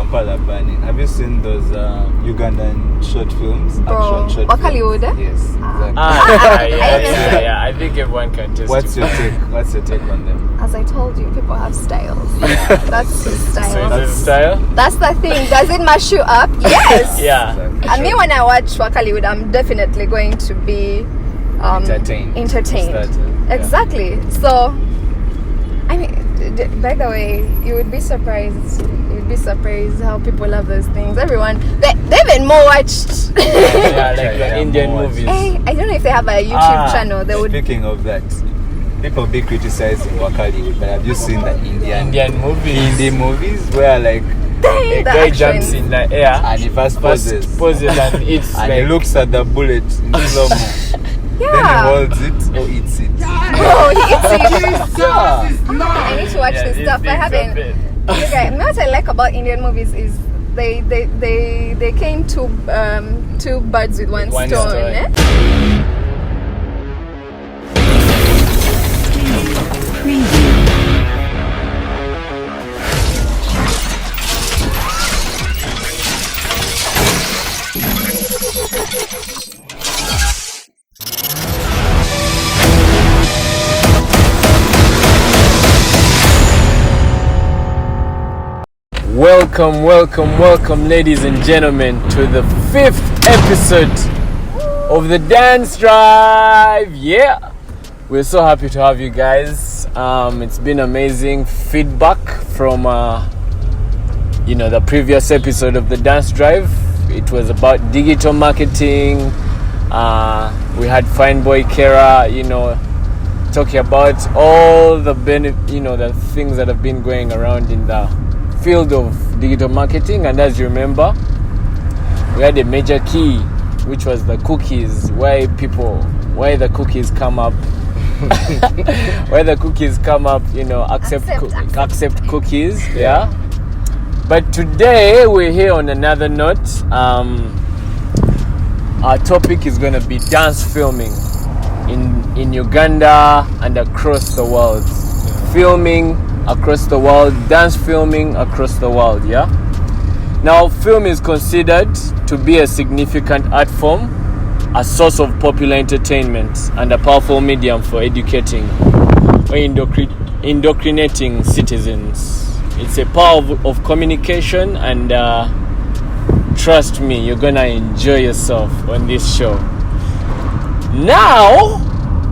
Kampala burning. Have you seen those Ugandan short films? Bro, Action short Hollywood? films? Yes, exactly. Yeah, I think everyone can just. What's your take on them? As I told you, people have styles. That's his style. So is it style? That's the thing. Does it mash you up? Yes. Yeah. Exactly. And me, when I watch Hollywood, I'm definitely going to be Entertained. Exactly. So, I mean, by the way, you would be surprised. You'd be surprised how people love those things. Everyone, they even more watched. The Indian movies. Hey, I don't know if they have a YouTube channel. They would. Speaking of that, people be criticizing Wakali, but have you seen the Indian movies? Hindi movies where like a guy jumps in the air and he first poses and it's and like, he looks at the bullet in slow-mo. Yeah. Then he holds it or eats it. Oh, he eats it. I need to watch this stuff. I haven't. Okay, what I like about Indian movies is they came two birds with one stone. Eh? Welcome, ladies and gentlemen, to the 5th episode of the Dance Drive. Yeah, we're so happy to have you guys. It's been amazing feedback from the previous episode of the Dance Drive. It was about digital marketing. We had Fine Boy Kera, talking about all the the things that have been going around in the field of digital marketing. And as you remember, we had a major key, which was the cookies. Why the cookies come up accept cookies. Yeah. But today we're here on another note. Our topic is going to be dance filming in Uganda and across the world. Filming across the world, dance filming across the world, yeah? Now, film is considered to be a significant art form, a source of popular entertainment, and a powerful medium for educating or indoctrinating citizens. It's a power of communication, and trust me, you're gonna enjoy yourself on this show. Now,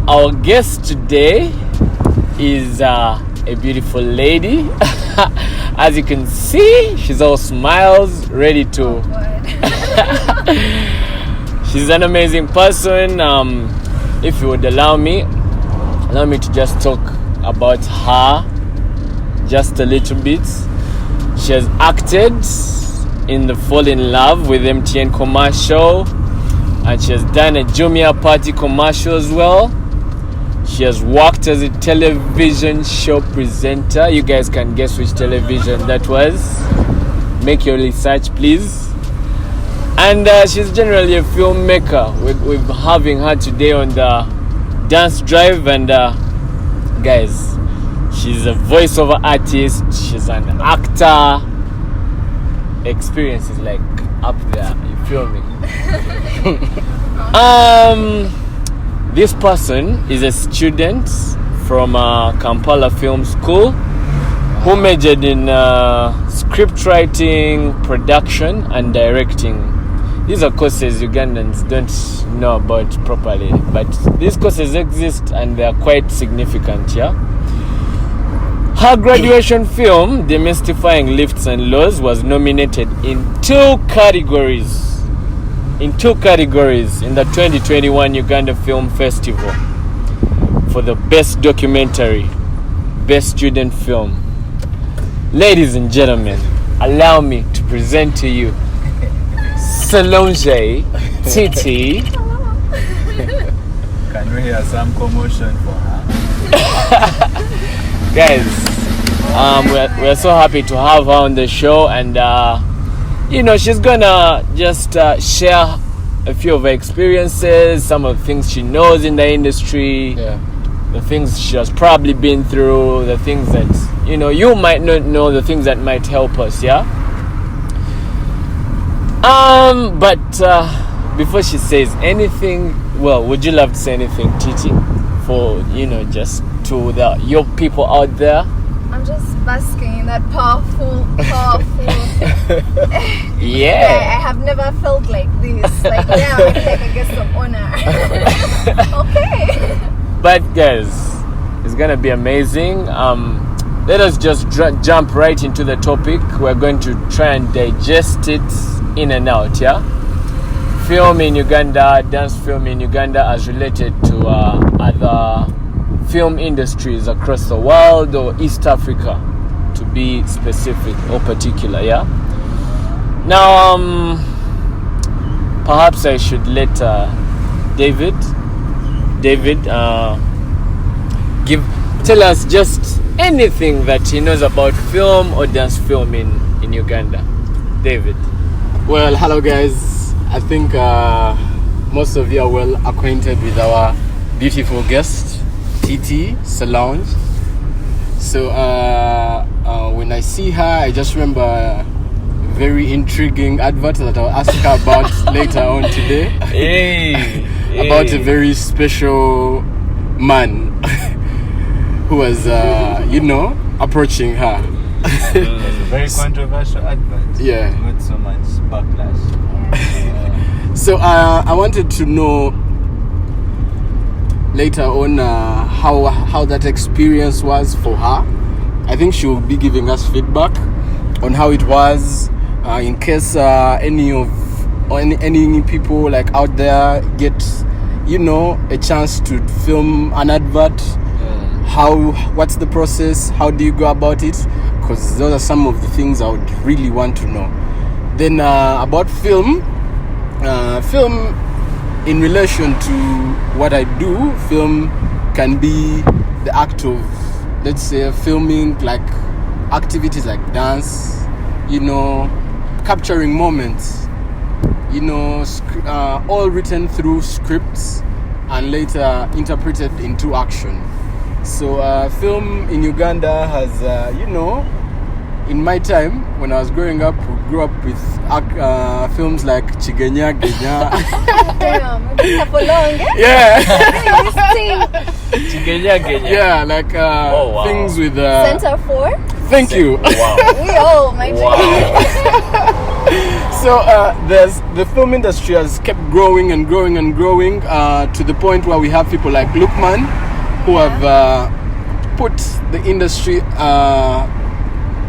our guest today is a beautiful lady. As you can see, she's all smiles, ready to. She's an amazing person. If you would allow me to just talk about her just a little bit. She has acted in the Fall in Love with MTN commercial, and she has done a Jumia party commercial as well. She has worked as a television show presenter. You guys can guess which television that was. Make your research, please. And she's generally a filmmaker. We're having her today on the Dance Drive. And guys, she's a voiceover artist. She's an actor. Experience is like up there. You feel me? This person is a student from Kampala Film School who majored in script writing, production, and directing. These are courses Ugandans don't know about properly, but these courses exist and they are quite significant, yeah? Her graduation film, Demystifying Lifts and Laws, was nominated in two categories in the 2021 Uganda Film Festival for the Best Documentary, Best Student Film. Ladies and gentlemen, allow me to present to you SALONJE, TITIE. Can we hear some commotion for her? Guys, we're so happy to have her on the show, and she's gonna just share a few of her experiences, some of the things she knows in the industry, the things she has probably been through, the things that you might not know, the things that might help us, yeah? But before she says anything, well, would you love to say anything, Titi, for just to your people out there? I'm just basking in that powerful. Yeah. I have never felt like this. Like now, I feel like I get some honor. Okay. But guys, it's gonna be amazing. Let us just jump right into the topic. We're going to try and digest it in and out. Yeah. Film in Uganda, dance film in Uganda, as related to other film industries across the world, or East Africa, to be specific or particular. Yeah. Now, perhaps I should let David tell us just anything that he knows about film or dance film in Uganda. David. Well, hello guys. I think most of you are well acquainted with our beautiful guest, TITIE, SALONJE. So when I see her, I just remember a very intriguing advert that I'll ask her about later on today. About a very special man who was, approaching her. It was a very controversial advert. Yeah. Not so much backlash. So I wanted to know later on how that experience was for her. I think she will be giving us feedback on how it was, in case any people like out there get a chance to film an advert. What's the process? How do you go about it? Because those are some of the things I would really want to know. Then about film in relation to what I do, film can be the act of, let's say, filming like activities like dance, capturing moments, all written through scripts and later interpreted into action. So film in Uganda has, in my time when I was growing up, we grew up with films like Chigenya Genya. Damn, for long. Yeah. Chigenya Genya. Yeah, like wow. things with Center 4. Thank you. Wow. My Wow. So there's the film industry has kept growing and growing and growing to the point where we have people like Lukman who have put the industry,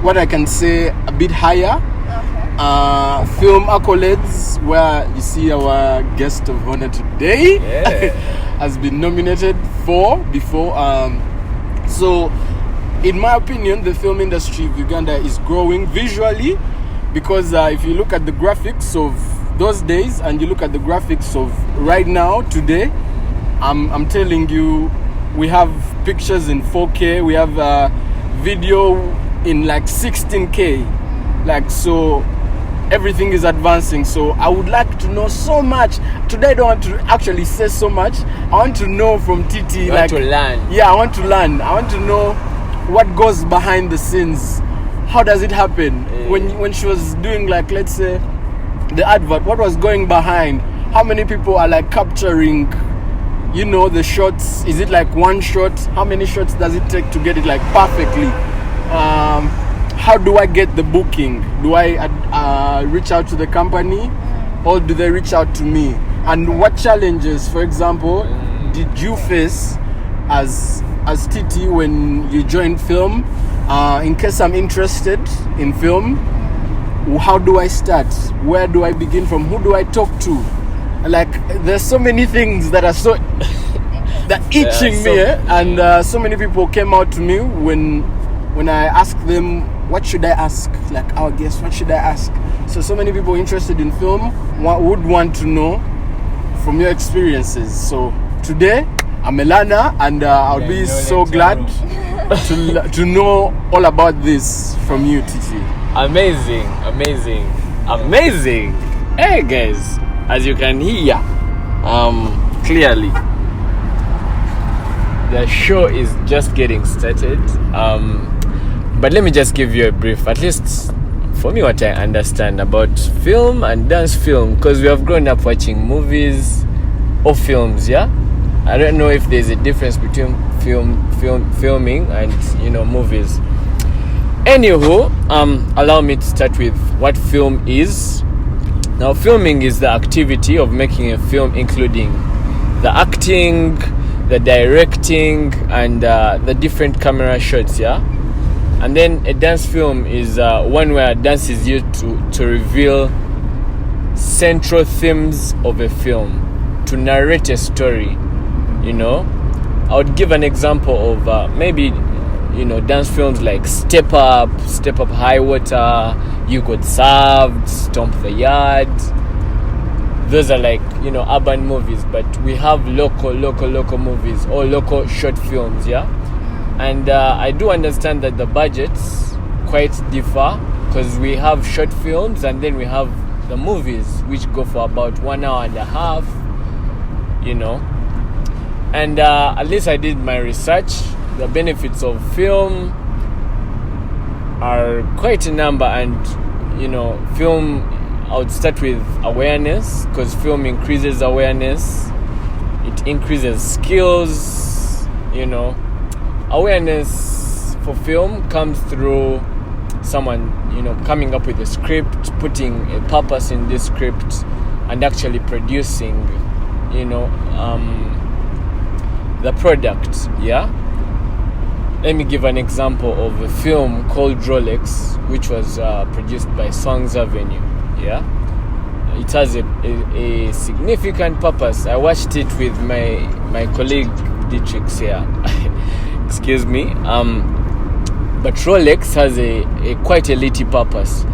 what I can say, a bit higher. Okay. Film accolades, where you see our guest of honor today has been nominated for before. So in my opinion, the film industry of Uganda is growing visually, because if you look at the graphics of those days and you look at the graphics of right now, today, I'm telling you, we have pictures in 4K, we have video in like 16K, like, so everything is advancing. So I would like to know so much. Today I don't want to actually say so much. I want to know from TITIE, You like, want to learn. Yeah, I want to learn. I want to know what goes behind the scenes. How does it happen? When she was doing, like, let's say, the advert, what was going behind? How many people are like capturing, the shots? Is it like one shot? How many shots does it take to get it like perfectly? How do I get the booking? Do I reach out to the company, or do they reach out to me? And what challenges, for example, did you face as TITIE when you joined film? In case I'm interested in film, how do I start? Where do I begin from? Who do I talk to? Like, there's so many things that are that itching me, and so many people came out to me when I asked them, what should I ask? Like, our guest, what should I ask? So many people interested in film would want to know from your experiences. So today, I'm a learner, and I'll be so glad to know all about this from you, TITIE. Amazing. Hey guys, as you can hear, clearly, the show is just getting started. But let me just give you a brief, at least for me, what I understand about film and dance film, because we have grown up watching movies or films, yeah. I don't know if there's a difference between filming and movies. Anywho, allow me to start with what film is. Now, filming is the activity of making a film, including the acting, the directing, and the different camera shots, yeah. And then a dance film is one where dance is used to reveal central themes of a film, to narrate a story. I would give an example of maybe dance films like Step Up High Water, You Got Served, Stomp the Yard. Those are like urban movies, but we have local movies or local short films, yeah. And I do understand that the budgets quite differ, because we have short films and then we have the movies, which go for about 1 hour and a half, And at least I did my research. The benefits of film are quite a number, and film, I would start with awareness, because film increases awareness, it increases skills. Awareness for film comes through someone coming up with a script, putting a purpose in this script, and actually producing the product, yeah. Let me give an example of a film called Rolex, which was produced by Songs Avenue, yeah. It has a significant purpose. I watched it with my colleague Dtrix here. Excuse me. But Rolex has a quite elite purpose.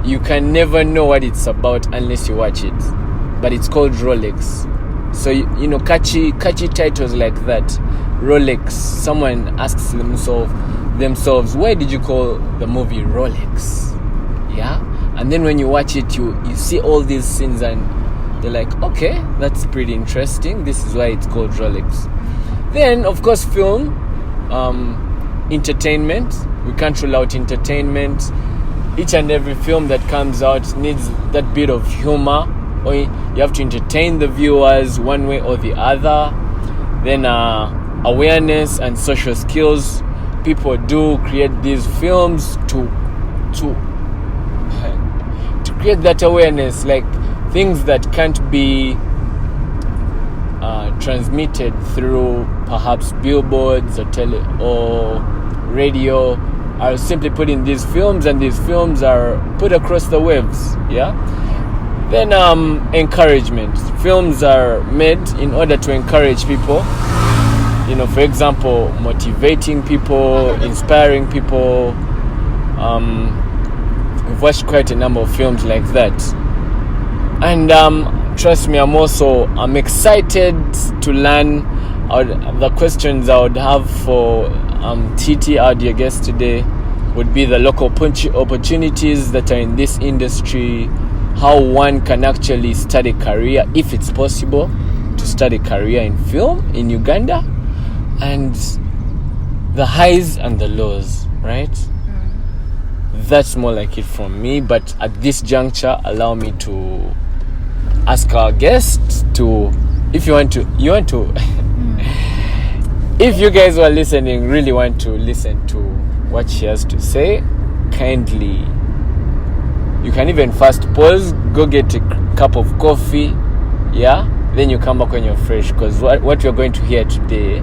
You can never know what it's about unless you watch it. But it's called Rolex. So catchy titles like that. Rolex. Someone asks themselves, why did you call the movie Rolex? Yeah? And then when you watch it, you see all these scenes and you're like, okay, that's pretty interesting. This is why it's called Rolex. Then, of course, film, entertainment. We can't rule out entertainment. Each and every film that comes out needs that bit of humor, or you have to entertain the viewers one way or the other. Then awareness and social skills. People do create these films to create that awareness, like things that can't be transmitted through perhaps billboards or radio, are simply put in these films, and these films are put across the waves, yeah. Then encouragement. Films are made in order to encourage people, for example, motivating people, inspiring people. We've watched quite a number of films like that, and trust me, I'm excited to learn. The questions I would have for TITIE, our dear guest today, would be the local opportunities that are in this industry, how one can actually start a career, if it's possible to start a career in film in Uganda, and the highs and the lows, right? That's more like it from me. But at this juncture, allow me to ask our guest to, if you want to if you guys who are listening really want to listen to what she has to say, kindly, you can even first pause, go get a cup of coffee, yeah, then you come back when you're fresh, because what you're going to hear today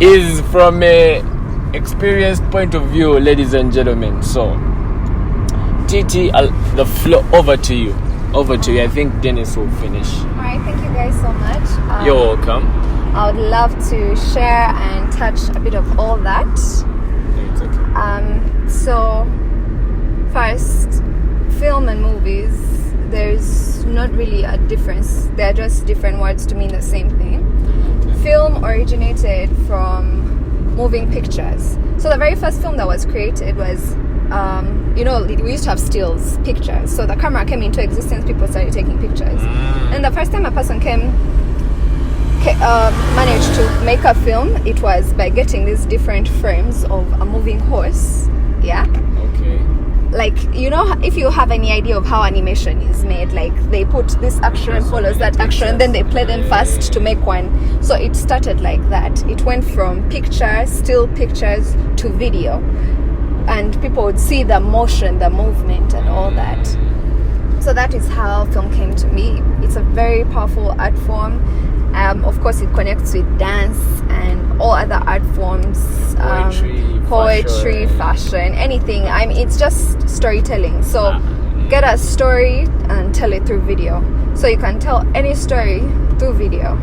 is from a experienced point of view, ladies and gentlemen. So TITIE, the floor over to you. I think Dennis will finish. Alright, thank you guys so much. You're welcome. I would love to share and touch a bit of all that. It's okay. So first, film and movies, there's not really a difference. They're just different words to mean the same thing. Film originated from moving pictures. So the very first film that was created was, we used to have stills, pictures. So the camera came into existence, people started taking pictures. And the first time a person managed to make a film, it was by getting these different frames of a moving horse, yeah? like, you know, if you have any idea of how animation is made, like they put this action follows that action, then they play them fast to make one. So it started like that. It went from pictures, still pictures, to video, and people would see the motion, the movement, and all that. So that is how film came to me. It's a very powerful art form. Of course, it connects with dance and all other art forms, poetry, fashion, anything. It's just storytelling. So get a story and tell it through video. So you can tell any story through video.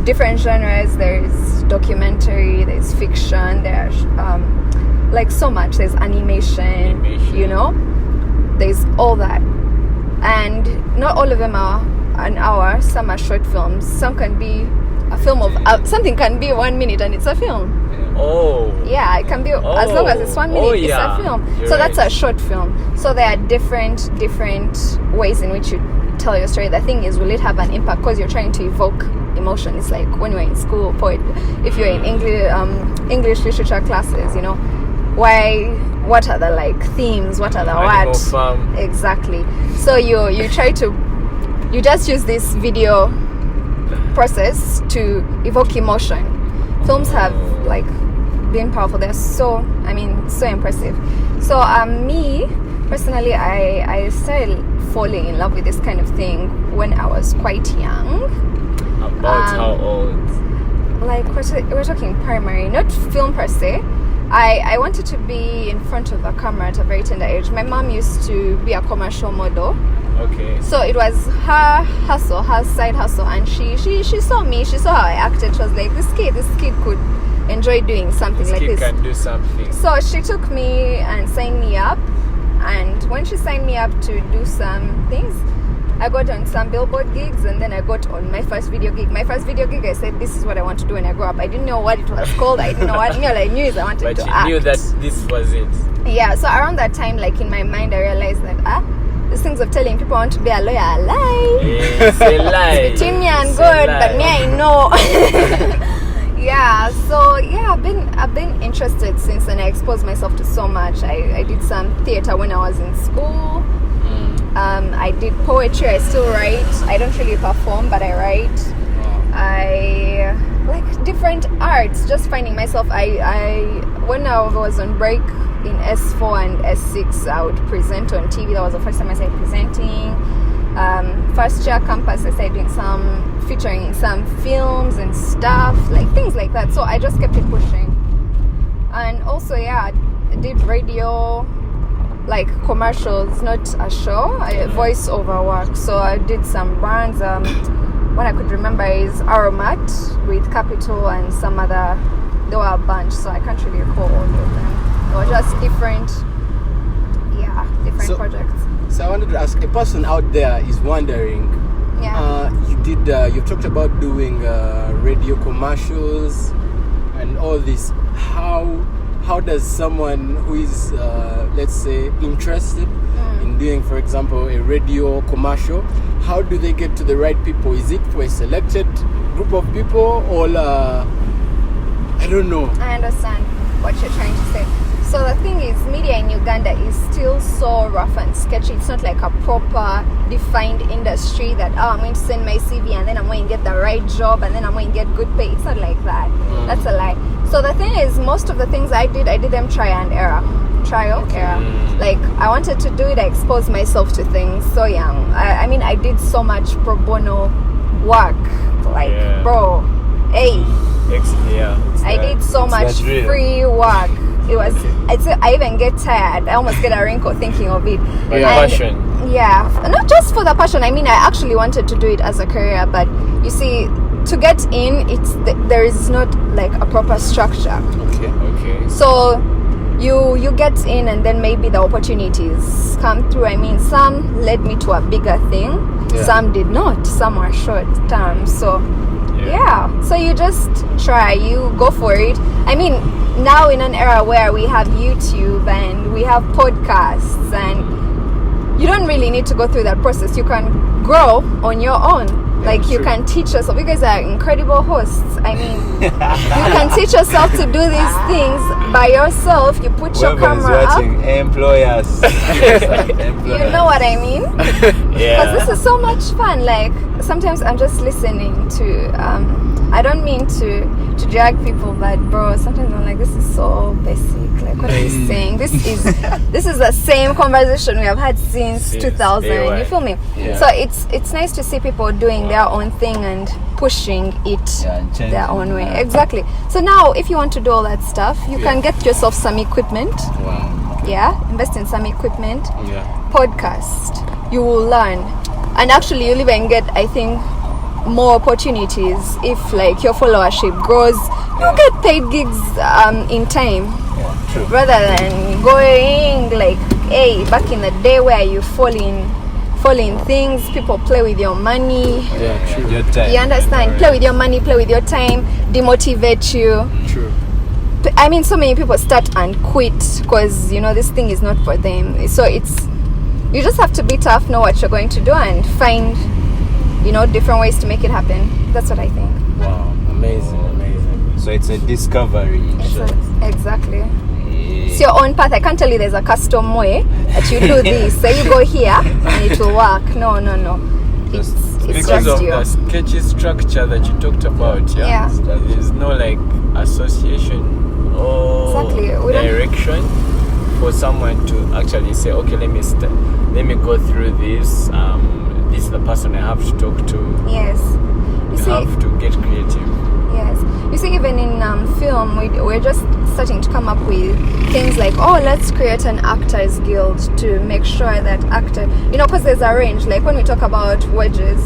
Different genres. There's documentary, there's fiction, there's like so much. There's animation, you know. There's all that. And not all of them are an hour. Some are short films. Some can be a film of something can be 1 minute and it's a film. Yeah, it can be as long as it's 1 minute, it's a film. So that's a short film. So there are different ways in which you tell your story. The thing is, will it have an impact? Because you're trying to evoke emotion. It's like when you're in school, if you're in English literature classes, you know, what are the like themes, what are the words exactly. So you try to just use this video process to evoke emotion. Films have like been powerful. They're so impressive. So me personally, I started falling in love with this kind of thing when I was quite young. About how old? Like we're talking primary, not film per se. I wanted to be in front of a camera at a very tender age. My mom used to be a commercial model. Okay. So it was her hustle, her side hustle, and she saw me. She saw how I acted. She was like, this kid could enjoy doing something like this. This kid can do something. So she took me and signed me up. And when she signed me up to do some things, I got on some billboard gigs, and then I got on my first video gig. My first video gig, I said, this is what I want to do when I grow up. I didn't know what it was called. I didn't know what. All I knew is I wanted to act. But you knew that this was it. Yeah. So around that time, like in my mind, I realized that these things of telling people I want to be a lawyer, a lie. It's a lie. It's between me and God, but me, I know. Yeah. So yeah, I've been interested since, and I exposed myself to so much. I did some theater when I was in school. I did poetry. I still write. I don't really perform, but I write. I like different arts. Just finding myself. When I was on break in S4 and S6, I would present on TV. That was the first time I started presenting. First year campus, I started doing featuring some films and stuff, like things like that. So I just kept it pushing. And also, I did radio, like commercials, not a show, voice over work. So I did some brands. What I could remember is Aromat with Capital and some other. There were a bunch, so I can't really recall all of them. They were just different projects. So I wanted to ask, a person out there is wondering. You've talked about doing radio commercials and all this. How does someone who is, let's say, interested in doing, for example, a radio commercial, how do they get to the right people? Is it for a selected group of people, or I don't know? I understand what you're trying to say. So the thing is, media in Uganda is still so rough and sketchy. It's not like a proper defined industry that I'm going to send my CV and then I'm going to get the right job and then I'm going to get good pay. It's not like that. That's a lie. So the thing is, most of the things I did them trial and error. Like I wanted to do it. I exposed myself to things so young. I did so much pro bono work. Bro, hey. I did so much free work. I even get tired. I almost get a wrinkle thinking of it. But passion. Yeah, not just for the passion. I actually wanted to do it as a career, but you see, to get in, there is not like a proper structure. Okay. So you get in, and then maybe the opportunities come through. Some led me to a bigger thing. Yeah. Some did not. Some were short term. So. Yeah, so you just try, you go for it. Now in an era where we have YouTube and we have podcasts, and you don't really need to go through that process. You can grow on your own. Like you can teach yourself. You guys are incredible hosts. I mean, you can teach yourself to do these things by yourself. You put your camera up. Employers. You know what I mean? Yeah. Because this is so much fun. Like sometimes I'm just listening to. I don't mean to drag people, but bro, sometimes I'm like, this is so basic. Like what are you saying? This is the same conversation we have had since 2000. You feel me? Yeah. So it's nice to see people doing their own thing and pushing it their own way. Exactly. So now, if you want to do all that stuff, you can get yourself some equipment. Wow. Yeah, invest in some equipment. Yeah. Podcast. You will learn, and actually, you'll even get, I think, more opportunities if like your followership grows. You get paid gigs in time, rather than going like back in the day where you fall in things. People play with your money. Yeah, true. Your time. You understand? Play with your money, play with your time, demotivate you. True. I mean, so many people start and quit because this thing is not for them. So you just have to be tough, know what you're going to do, and find different ways to make it happen. That's what I think. Wow. Amazing. So it's a discovery. Exactly. It's your own path. I can't tell you there's a custom way that you do this. Say you go here and it will work. No. It's Because just of you. the sketchy structure that you talked about, Yeah. There's no like association or Exactly. We don't- direction for someone to actually say, okay, let me go through this. This is the person I have to talk to. Yes. You You see, have to get creative. yes. You see, even in film, we're just starting to come up with things like, let's create an actors guild to make sure that because there's a range. Like when we talk about wages,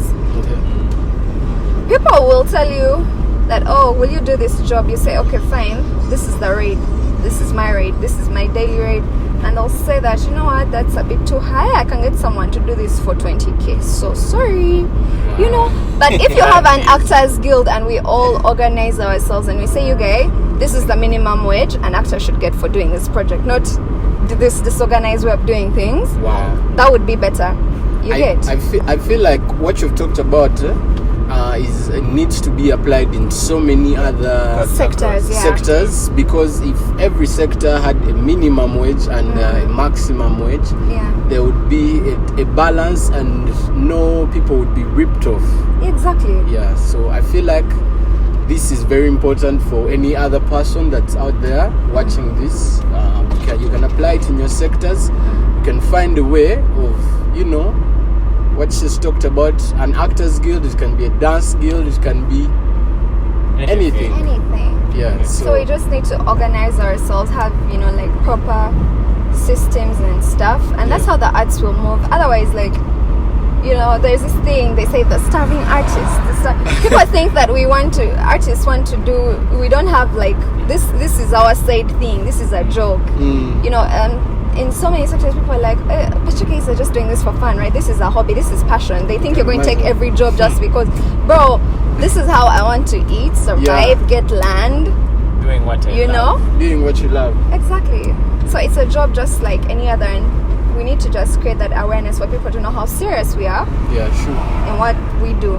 people will tell you that, will you do this job? You say, okay, fine. This is the rate. This is my rate. This is my daily rate. And they'll say that, you know what, that's a bit too high. I can get someone to do this for 20K. So sorry. But if you have an actors guild and we all organize ourselves and we say, you guys, this is the minimum wage an actor should get for doing this project, not this disorganized way of doing things. Wow. That would be better. I feel like what you've talked about needs to be applied in so many other sectors, because if every sector had a minimum wage and a maximum wage, there would be a balance and no people would be ripped off. Exactly. Yeah, so I feel like this is very important for any other person that's out there watching this. You can apply it in your sectors. You can find a way of, what she's talked about, an actors guild. It can be a dance guild. It can be anything. Yeah. So we just need to organize ourselves, have like proper systems and stuff, and that's how the arts will move. Otherwise, like there's this thing they say, the starving artist. People think that artists want to do. We don't have like this. This is our side thing. This is a joke. In so many sectors, people are like, but you guys are just doing this for fun, right? This is a hobby, this is passion. They think you're going to take every job just because, bro, this is how I want to eat, survive, get land. Doing what I love. Doing what you love. Exactly. So it's a job just like any other, and we need to just create that awareness for people to know how serious we are. Yeah, sure. And what we do.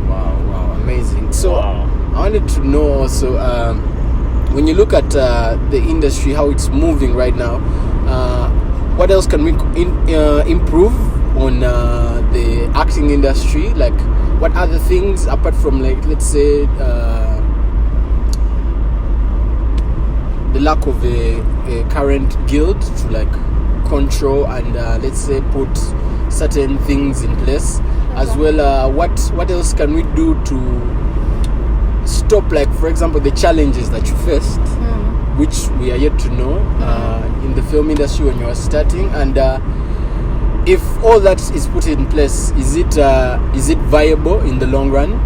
Wow, amazing. So I wanted to know also, when you look at the industry, how it's moving right now, what else can we improve on the acting industry? Like, what other things apart from, like, let's say, the lack of a current guild to like control and let's say put certain things in place, as well? What else can we do to stop, like, for example, the challenges that you faced, which we are yet to know in the film industry when you are starting, and if all that is put in place, is it viable in the long run?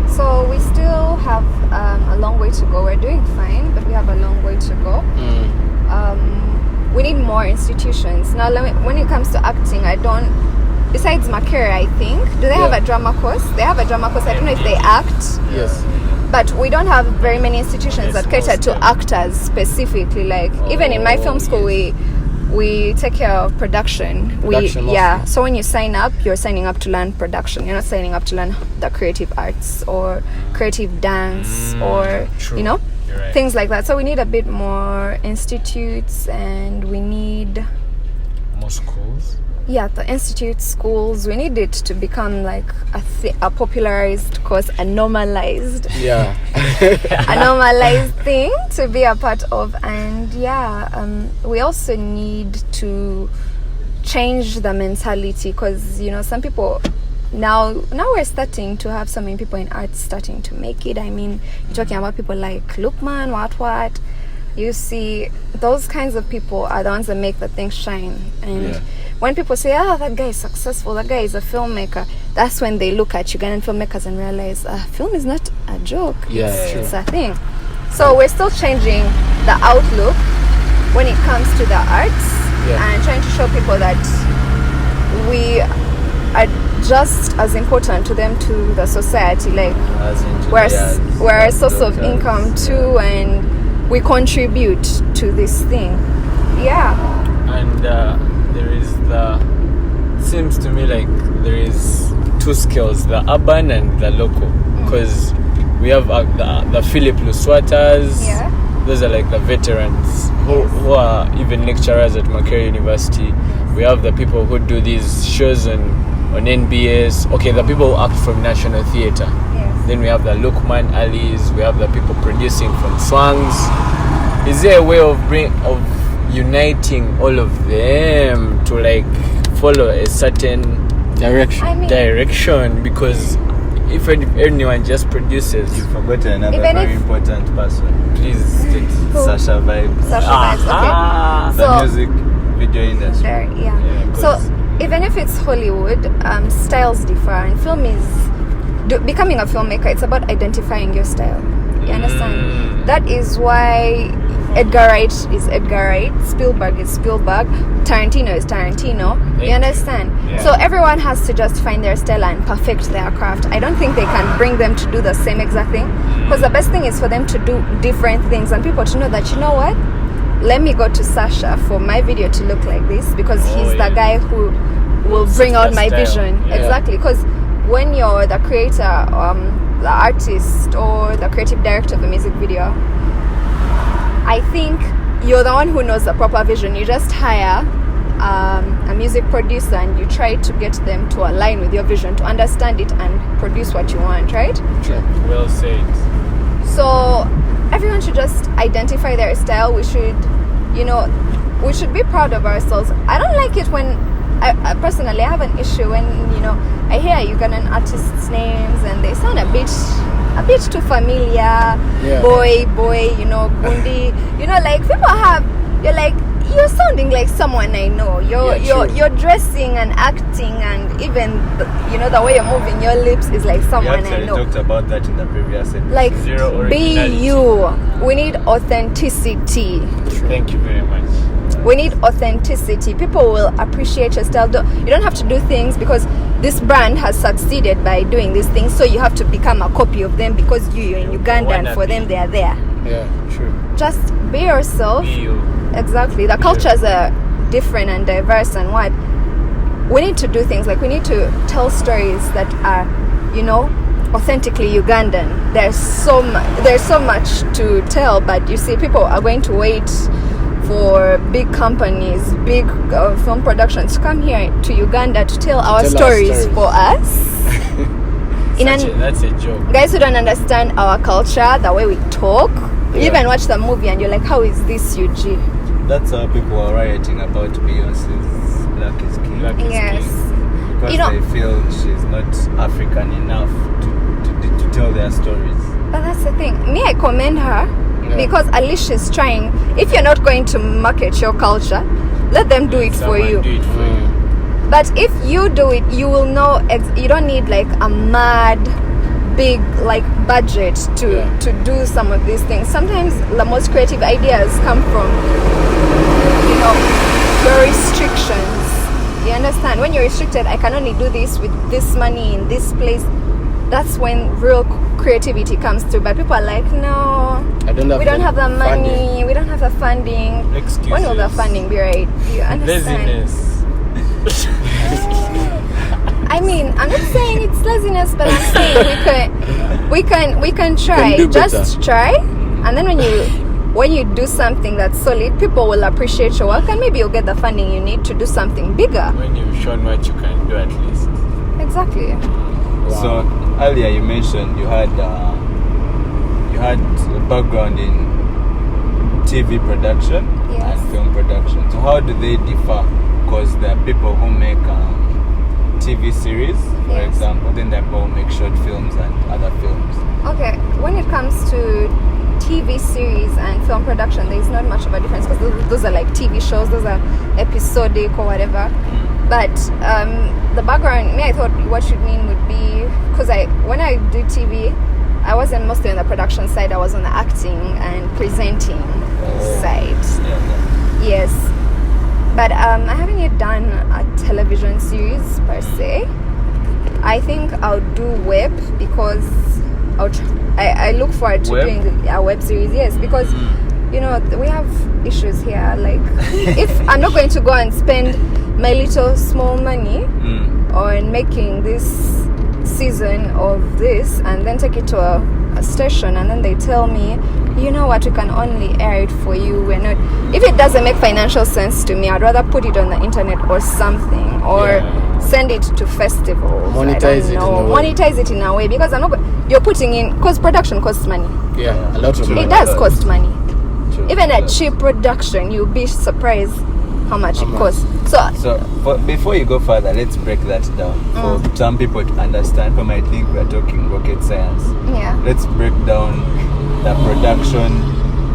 So we still have a long way to go. We're doing fine, but we have a long way to go. We need more institutions. Now, when it comes to acting, besides Makere, I think, do they have a drama course? They have a drama course. I don't know if they act. Yes. But we don't have very many institutions that cater to actors specifically. Like, even in my film school, we We take care of production. Production Yeah. mostly. So when you sign up, you're signing up to learn production. You're not signing up to learn the creative arts or creative dance or true. you know You're right. things like that. So we need a bit more institutes, and we need More schools. the institute schools. We need it to become like a popularized course, a normalized Yeah. a normalized thing to be a part of. And we also need to change the mentality, because some people now we're starting to have so many people in arts starting to make it. I mean, you're talking about people like Lukman, what you see, those kinds of people are the ones that make the thing shine. And when people say, that guy is successful, that guy is a filmmaker, that's when they look at Ugandan filmmakers and realize film is not a joke. It's a thing. So we're still changing the outlook when it comes to the arts, and trying to show people that we are just as important to them, to the society. Like we're a source of income too, and we contribute to this thing. And there is seems to me like there is two skills, the urban and the local, because we have the Philip Luswatas. Those are like the veterans who are even lecturers at Makerere University. We have the people who do these shows on NBS. Okay, the people who act from National Theatre. Then we have the Lukman Alis. We have the people producing from Swangs. Is there a way of uniting all of them to like follow a certain direction? Because if anyone just produces, You forgot another Even very if- important person. please state. Sasha Vibes. Okay. The So music video industry. so even if it's Hollywood, styles differ, and film is becoming a filmmaker. It's about identifying your style. You understand? That is why Edgar Wright is Edgar Wright, Spielberg is Spielberg, Tarantino is Tarantino. You understand? So everyone has to just find their style and perfect their craft. I don't think they can bring them to do the same exact thing, because the best thing is for them to do different things and people to know that, you know what, let me go to Sasha for my video to look like this, because he's the guy who will bring out my vision. Exactly, because when you're the creator, the artist, or the creative director of the music video, I think you're the one who knows the proper vision. You just hire a music producer and you try to get them to align with your vision, to understand it and produce what you want, right? Well said. So everyone should just identify their style. We should, we should be proud of ourselves. I don't like it when, I personally, I have an issue when, I hear Ugandan artists' names and they sound a bit too familiar. Boy, Gundi. Like people have, you're sounding like someone I know. You're dressing and acting, and even the way you're moving your lips is like someone I know. We talked about that in the previous episode. Like, Zero be originality. you. We need authenticity. Thank you very much. We need authenticity. People will appreciate your style. You don't have to do things because this brand has succeeded by doing these things, so you have to become a copy of them because you're in Uganda and for them they are there. True. Just be yourself. Be you. Exactly. The cultures are different and diverse, and what we need to do things like we need to tell stories that are, authentically Ugandan. There's so much to tell, but you see, people are going to wait for big companies, big film productions to come here to Uganda to tell our stories for us. That's a joke. Guys who don't understand our culture, the way we talk, you even watch the movie and you're like, how is this UG? That's how people are rioting about Beyonce's Black is King. Yes. Because they feel she's not African enough to tell their stories. But that's the thing. Me, I commend her because at least she's trying. If you're not going to market your culture, let them do it for you. Do it for you. But if you do it, you will know you don't need like a mad big budget to do some of these things. Sometimes the most creative ideas come from your restrictions. You understand? When you're restricted, I can only do this with this money in this place. that's when real creativity comes through. But people are like, no, we don't have the money, we don't have the funding. Excuses. When will the funding be right? You understand? Laziness. I mean, I'm not saying it's laziness, but I'm saying we can try. Just try, and then when you do something that's solid, people will appreciate your work, and maybe you'll get the funding you need to do something bigger. When you've shown what you can do, at least. Exactly. Wow. So earlier you mentioned you had a background in TV production Yes. and film production. So how do they differ? Because there are people who make TV series, for Yes. example, then there are people who make short films and other films. Okay, when it comes to TV series and film production, there is not much of a difference because those are like TV shows, those are episodic or whatever. But the background, I thought what you mean would be, because when I did TV, I wasn't mostly on the production side, I was on the acting and presenting side. Yeah. Yes. But I haven't yet done a television series per se. I think I'll do web because I look forward to doing a web series. Yes, because we have issues here. Like, if I'm not going to go and spend my little small money on making this season of this and then take it to a station and then they tell me, you know what, we can only air it for you. We're not. If it doesn't make financial sense to me, I'd rather put it on the internet or something, or send it to festivals. Monetize it in a way, because I'm not. You're putting in, because production costs money. Yeah, a lot of money. It does cost money. Even a cheap production, you'll be surprised how much it costs. So before you go further, let's break that down for some people to understand. People might think we're talking rocket science. Yeah. Let's break down the production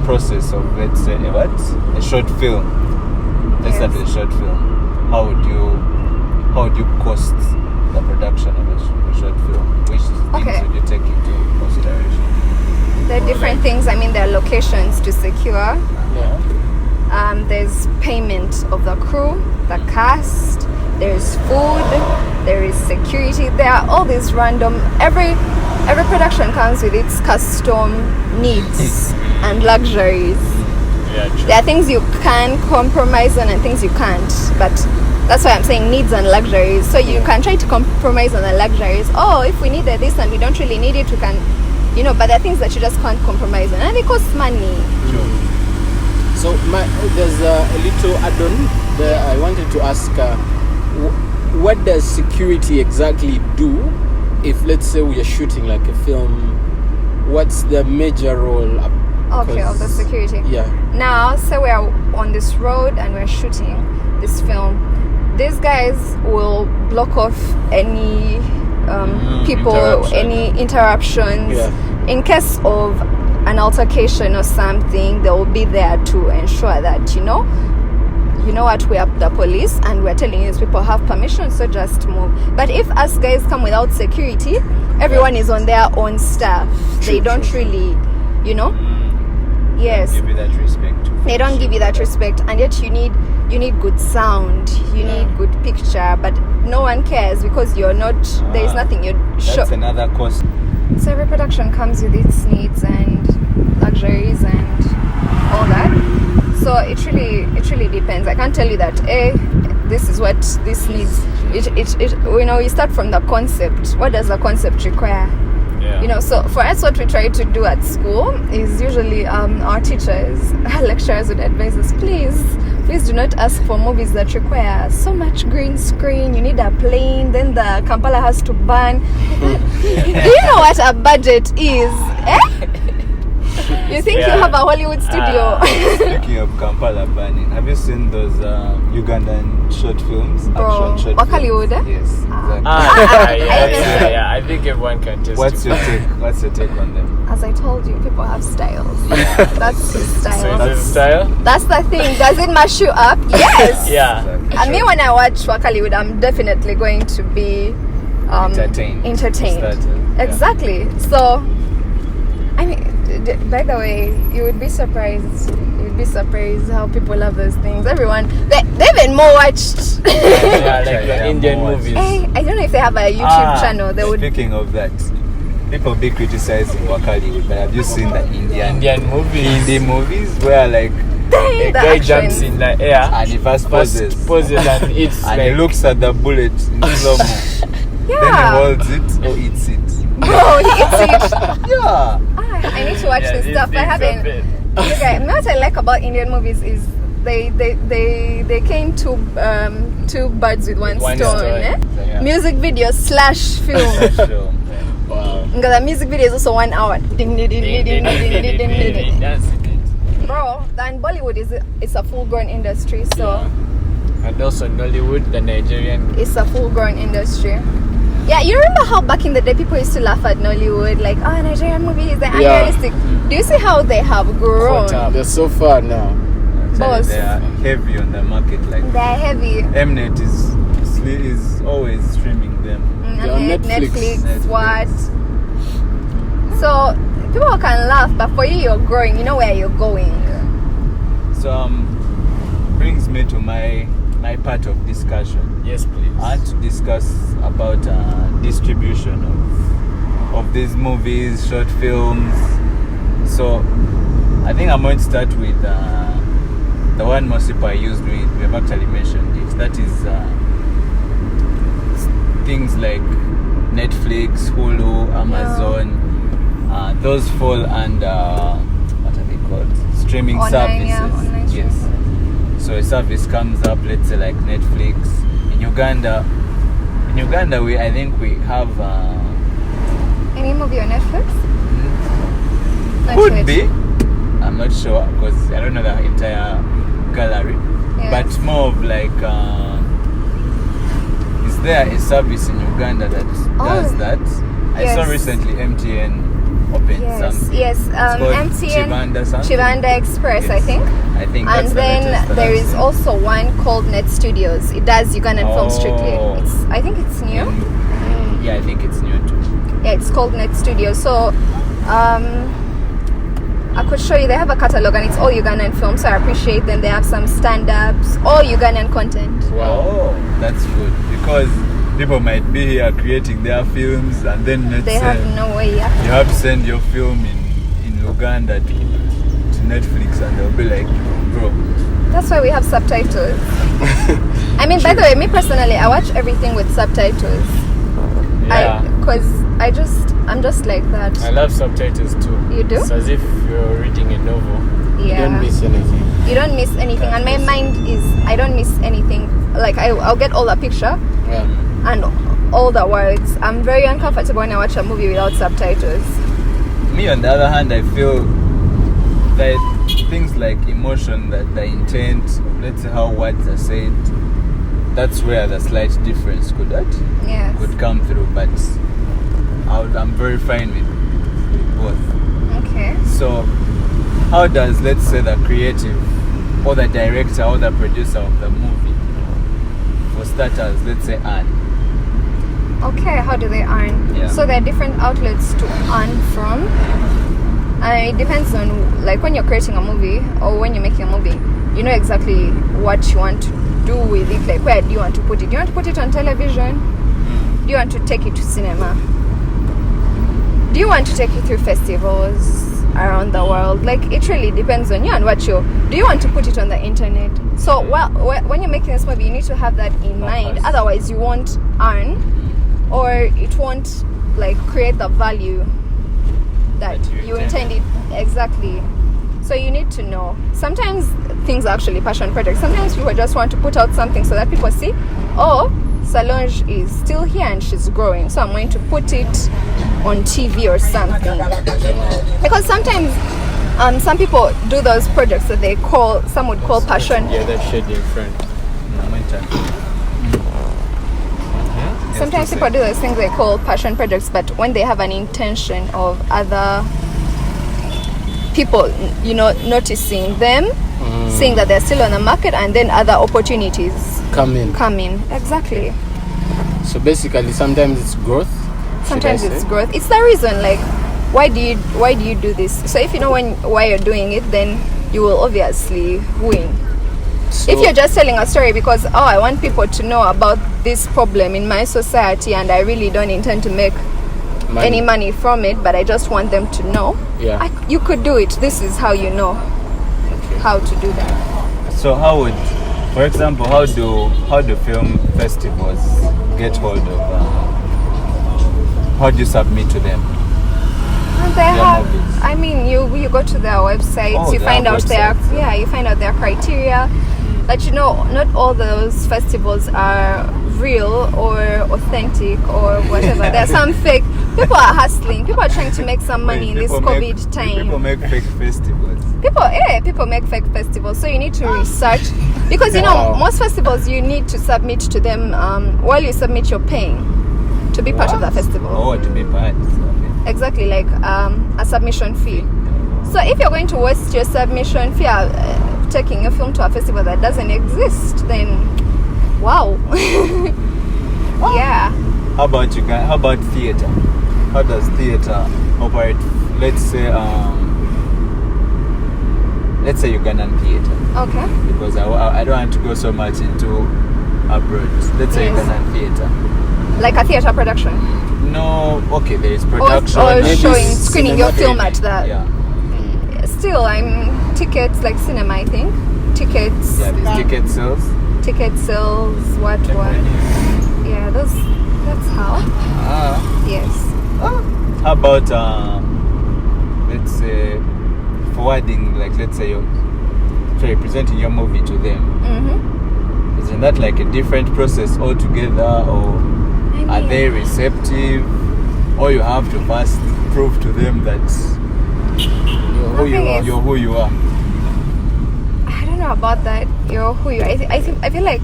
process of, let's say, a short film. Let's start with a short film. How would you cost the production of a short film? Which things would you take into consideration? There are different things. I mean, there are locations to secure. Yeah. There's payment of the crew, the cast, there's food, there is security. There are all these random, every production comes with its custom needs and luxuries. Yeah, true. There are things you can compromise on and things you can't, but that's why I'm saying needs and luxuries. So you can try to compromise on the luxuries. Oh, if we needed this and we don't really need it, we can, but there are things that you just can't compromise on, and it costs money. Sure. So there's a little add-on there. I wanted to ask, what does security exactly do? If, let's say, we are shooting like a film, what's the major role? Of the security. Yeah. Now, say we are on this road and we're shooting this film. These guys will block off any people, any interruptions. Yeah. In case of an altercation or something, they will be there to ensure that you know what, we are the police and we're telling these people have permission, so just move. But if us guys come without security, everyone is on their own stuff. They don't really, yes, give you that respect. they don't give you that respect, and yet you need good sound, you need good picture, but no one cares because you're not, there is nothing you're That's another cost. So every production comes with its needs and luxuries and all that. So it really depends. I can't tell you that this is what this needs. You start from the concept. What does the concept require? Yeah. So for us, what we try to do at school is usually our teachers, our lecturers would advise us, please do not ask for movies that require so much green screen. You need a plane, then the Kampala has to burn. Do you know what a budget is? You think you have a Hollywood studio? Speaking of Kampala burning, have you seen those Ugandan short films? Action short Hollywood? Yes, exactly. Yeah. I think everyone can test. What's your take on them? As I told you, people have styles. That's his style. So is it style? That's the thing. Does it mash you up? Yes. Yeah. Exactly. I mean, when I watch Hollywood, I'm definitely going to be entertained. Exactly. So, I mean, by the way, you would be surprised. You'd be surprised how people love those things. Everyone, they even more watched. Yeah, like the Indian movies. Hey, I don't know if they have a YouTube channel. They would. Speaking of that, people be criticizing Hollywood, but have you seen the Indian movies? Indie movies where like A guy jumps in the air and he first poses and it's and like he looks at the bullet in slow mo. Then he Yeah. holds it or eats it. Bro, he eats it. Yeah. I need to watch this these stuff. I things are haven't. bad. You guys, what I like about Indian movies is they came two birds with one One stone. stone. Eh? Yeah. Music video / film. Sure. Wow. Because the music video is also 1 hour. Ding, ding, ding, ding, ding, ding, ding, ding, ding. That's it. Bro, then Bollywood it's a full-grown industry, so And also Nollywood, the Nigerian. it's a full-grown industry. Yeah, you remember how back in the day people used to laugh at Nollywood, like, oh, Nigerian movies, they're Yeah. unrealistic. Do you see how they have grown? Caught up. They're so far now. Boss. They are heavy on the market. Like They're heavy. Mnet is always streaming them. They're on Netflix. Netflix, what? So people can laugh, but for you, you're growing. You know where you're going. So brings me to my part of discussion. Yes, please. I want to discuss about distribution of these movies, short films. So I think I'm going to start with the one most people are used with. We have actually mentioned it. That is things like Netflix, Hulu, Amazon. Those fall under what are they called? Streaming Online, services. yeah, online Yes. So a service comes up, let's say like Netflix. In Uganda, I think we have Any movie on Netflix? Not could yet. be. I'm not sure because I don't know the entire gallery. Yes. But more of like, is there a service in Uganda that does that? I saw yes. recently MTN opened some. Yes. It's called MTN Chibanda something. Chibanda Express, I Yes. think. I think And that's then the latest that there I've is seen. also one called Net Studios. It does Ugandan film strictly. Oh. I think it's new. Yeah, I think it's new too. Yeah, it's called Net Studios. So, I could show you. They have a catalog and it's all Ugandan films. So I appreciate them. They have some stand-ups, all Ugandan content. Wow, that's good because people might be here creating their films and then let's They say have no way. Yeah. you have to send your film in Uganda to Netflix and they'll be like, bro, That's why we have subtitles. I mean, by the way, me personally, I watch everything with subtitles. Yeah. I'm just like that. I love subtitles too. You do? It's as if you're reading a novel. You Yeah. don't miss anything. You don't miss anything, and my mind is I don't miss anything. Like I'll get all the picture Yeah. and all the words. I'm very uncomfortable when I watch a movie without subtitles. me on the other hand, I feel that things like emotion, that the intent, let's say how words are said, that's where the slight difference Yes. could come through. But I'm very fine with both. Okay. So how does, let's say, the creative or the director or the producer of the movie, for starters, let's say, earn? Okay. How do they earn? Yeah. So there are different outlets to earn from. And it depends on, like, when you're creating a movie or when you're making a movie, you know exactly what you want to do with it. Like, where do you want to put it? Do you want to put it on television? Do you want to take it to cinema? Do you want to take it through festivals around the world? Like, it really depends on you and what you... Do you want to put it on the internet? So, when you're making this movie, you need to have that in mind. Otherwise, you won't earn, or it won't, like, create the value that you intended. Exactly. So you need to know. Sometimes things are actually passion projects. Sometimes people just want to put out something so that people see, oh, SALONJE is still here and she's growing, so I'm going to put it on TV or something. Because sometimes some people do those projects that some would call passion. Yeah, that shade in front. Sometimes people do those things they call passion projects, but when they have an intention of other people, noticing them, seeing that they're still on the market, and then other opportunities Come in. come in. Exactly. So basically, sometimes it's growth. Sometimes it's growth. It's the reason, like, why do you do this? So if you know why you're doing it, then you will obviously win. So, If you're just telling a story because, I want people to know about this problem in my society and I really don't intend to make any money from it, but I just want them to know. Yeah. You could do it. This is how you know how to do that. So how would, for example, how do film festivals get hold of? How do you submit to them? And they have. I mean, you go to their websites. You find out you find out their criteria. But you know, not all those festivals are real or authentic or whatever. There are some fake. People are hustling. People are trying to make some money in this COVID time. People make fake festivals. People make fake festivals. So you need to research, because you know most festivals you need to submit to them. While you submit, you're paying to be part of the festival. Oh, to be part. Okay. Exactly, like a submission fee. So if you're going to waste your submission fee taking your film to a festival that doesn't exist, then wow. Yeah. How about you guys? How about theater? How does theater operate? Let's say Ugandan theater. Okay. Because I don't want to go so much into abroad. Let's say Ugandan theater. Like a theater production. No, okay, there is production. Or screening your film at the. Yeah. Still, tickets, like cinema, I think. Tickets. Yeah, there's ticket sales. Ticket sales, what. Yeah, that's how. Yes. How about, let's say, forwarding, like, let's say, presenting your movie to them. Mm-hmm. Isn't that like a different process altogether, or are they receptive, or you have to first prove to them that you're who you are? I don't know about that. You're who you are. I feel like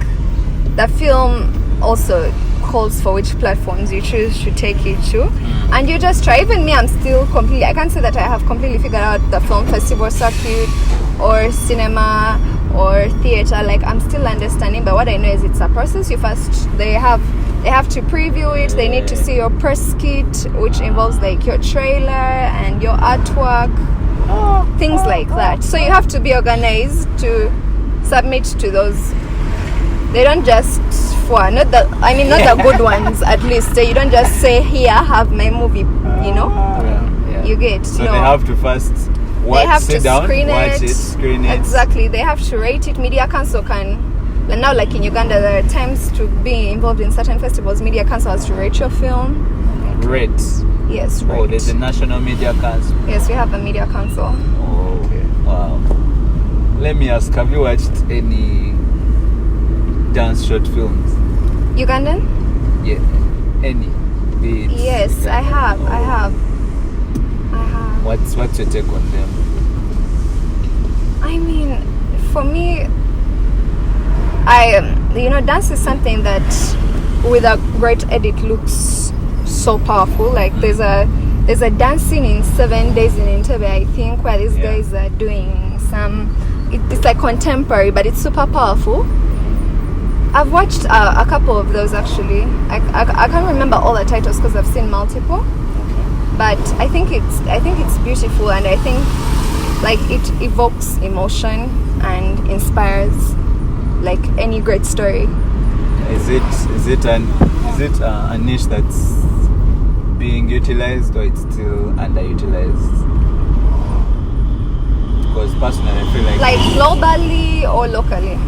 the film also calls for which platforms you choose to take it to, and you just try. Even me, I'm still completely. I can't say that I have completely figured out the film festival circuit or cinema or theater. Like, I'm still understanding, but what I know is it's a process. They have to preview it. They need to see your press kit, which involves like your trailer and your artwork, things like that. So you have to be organized to submit to those. They don't just not the good ones. At least you don't just say, here, have my movie. You know, you get. So they have to first. They have to screen it. Exactly. They have to rate it. Media Council can. And now, like in Uganda, there are times to be involved in certain festivals. Media Council has to rate your film. Rate? Yes, rate. Oh, there's a National Media Council. Yes, we have a Media Council. Oh, okay. Wow. Let me ask, have you watched any dance short films? Ugandan? Yeah. Any? Yes, I have. Oh. I have. What's your take on them? I mean, for me, dance is something that with a great edit looks so powerful. Like there's a dance scene in 7 Days in Entebbe, I think, where these guys are doing it's like contemporary, but it's super powerful. I've watched a couple of those actually. I can't remember all the titles because I've seen multiple, but I think it's beautiful, and I think like it evokes emotion and inspires like any great story. Is it a niche that's being utilized, or it's still underutilized? Because personally, I feel like globally or locally.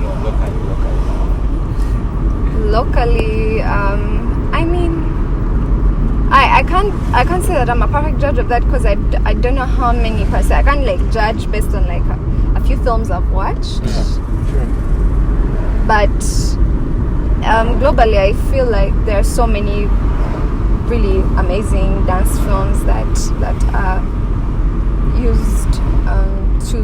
Locally, I mean, I can't say that I'm a perfect judge of that, because I don't know how many per se. I can't like judge based on like a few films I've watched. Yeah, sure. But globally, I feel like there are so many really amazing dance films that are used to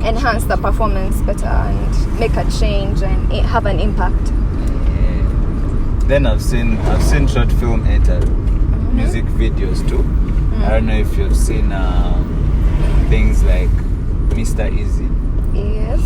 enhance the performance better and make a change and have an impact. Then I've seen short film enter music videos too. I don't know if you've seen things like Mr. Easy. Yes.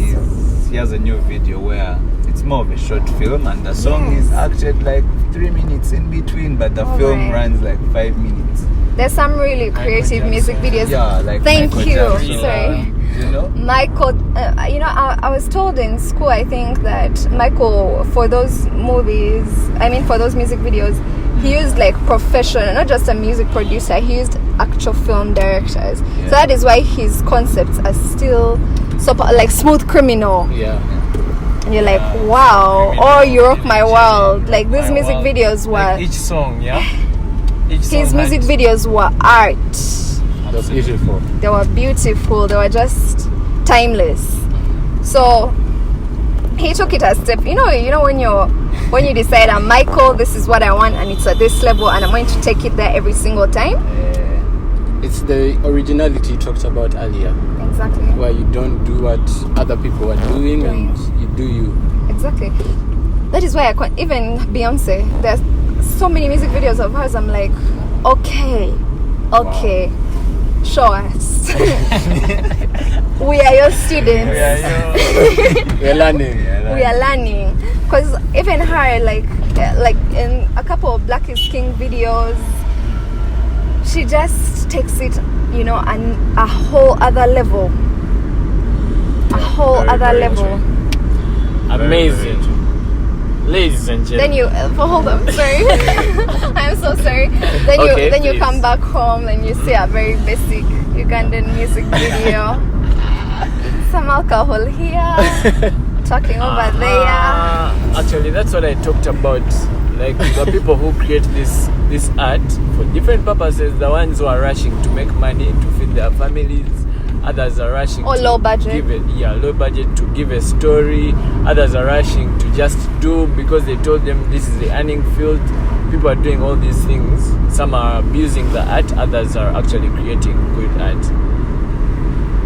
He has a new video where it's more of a short film, and the song is acted like 3 minutes in between, but the film runs like 5 minutes. There's some really creative music videos. Yeah, like Thank Michael you. Jackson, Sorry. you know? Michael, I was told in school, I think, that Michael, for those music videos, he used like professional, not just a music producer, he used actual film directors. So that is why his concepts are still so like Smooth Criminal. Yeah. And you're like, wow, or You Rock My World. Like these music videos were like each song, his music videos were art. They were beautiful. They were beautiful. They were just timeless. So he took it a step. You know when you decide, I'm Michael, this is what I want, and it's at this level, and I'm going to take it there every single time. It's the originality you talked about earlier. Exactly. Where you don't do what other people are doing, and you do you. Exactly. That is why even Beyonce, there's so many music videos of hers. I'm like, okay, show us. We are your students. We are learning. We are learning. Because even her, like in a couple of Black is King videos, she just takes it, on a whole other level. Very level. Amazing. Ladies and gentlemen. Then hold on, sorry. I'm so sorry. Then you come back home and you see a very basic Ugandan music video. Some alcohol here, talking over there. Actually, that's what I talked about. Like the people who create this art for different purposes, the ones who are rushing to make money to feed their families, others are rushing to low budget. Low budget to give a story, others are rushing to just do because they told them this is the earning field. People are doing all these things. Some are abusing the art, others are actually creating good art.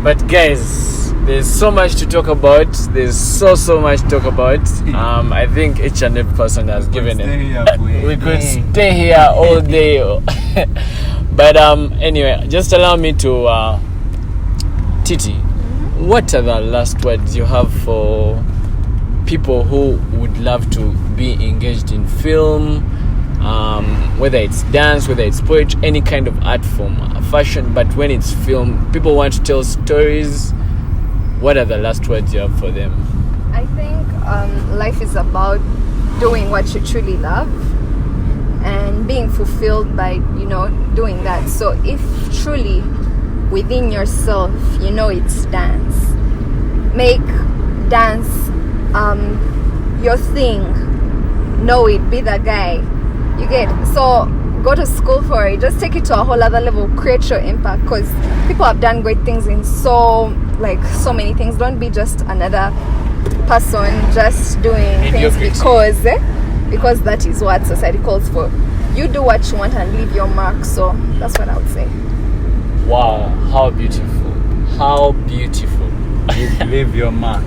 But guys, there's so much to talk about. There's so much to talk about. I think each and every person has given it. We could stay here all day. But anyway, just allow me to TITIE, what are the last words you have for people who would love to be engaged in film, whether it's dance, whether it's poetry, any kind of art form, fashion, but when it's film, people want to tell stories. What are the last words you have for them? I think life is about doing what you truly love and being fulfilled by, doing that. So if truly within yourself, it's dance, make dance your thing. Know it, be the guy. You get, so go to school for it, just take it to a whole other level, create your impact, because people have done great things in so many things. Don't be just another person just doing things because that is what society calls for. You do what you want and leave your mark. So that's what I would say. Wow, how beautiful. Leave your mark.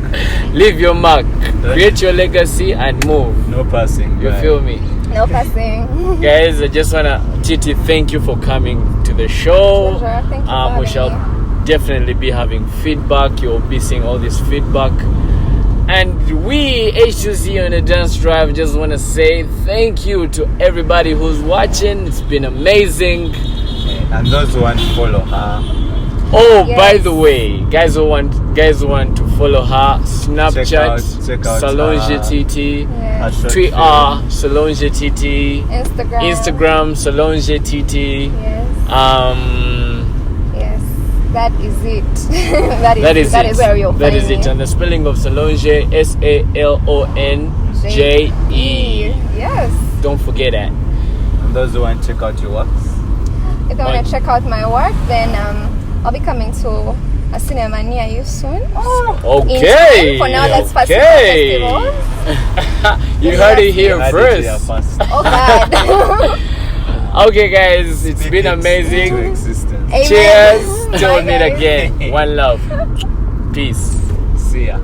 Leave your mark. Create your legacy and move. No passing. You feel me? No passing. Guys, I just wanna TITIE, thank you for coming to the show. Pleasure. Thank you. We shall definitely be having feedback. You'll be seeing all this feedback. And we, H2C on the Dance Drive, just want to say thank you to everybody who's watching. It's been amazing. And those who want to follow her. Oh, yes. By the way, guys who want to follow her, Snapchat, check out SALONJE TITIE, yes. Twitter, SALONJE TITIE, Instagram, SALONJE TITIE. Yes. Yes, that is it. that is where you'll find That is it. And the spelling of SALONJE, SALONJE. Yes. Don't forget that. And those who want to check out your works. If you want to check out my work, then I'll be coming to a cinema near you soon. Okay. For now, let's pass festivals. You heard it here first. Oh God. Okay, guys, it's been amazing. Amen. Cheers. Till we meet again. One love. Peace. See ya.